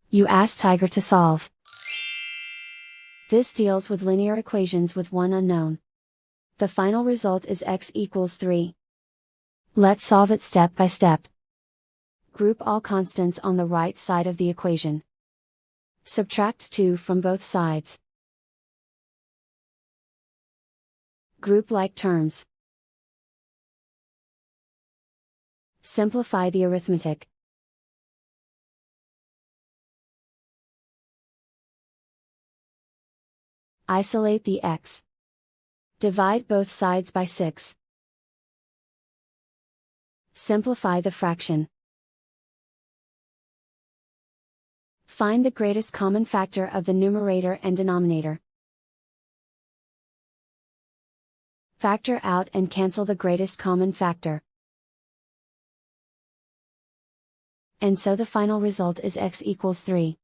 You ask Tiger to solve. This deals with linear equations with one unknown. The final result is x equals 3. Let's solve it step by step. Group all constants on the right side of the equation. Subtract 2 from both sides. Group like terms. Simplify the arithmetic. Isolate the x. Divide both sides by 6. Simplify the fraction. Find the greatest common factor of the numerator and denominator. Factor out and cancel the greatest common factor. And so the final result is x equals 3.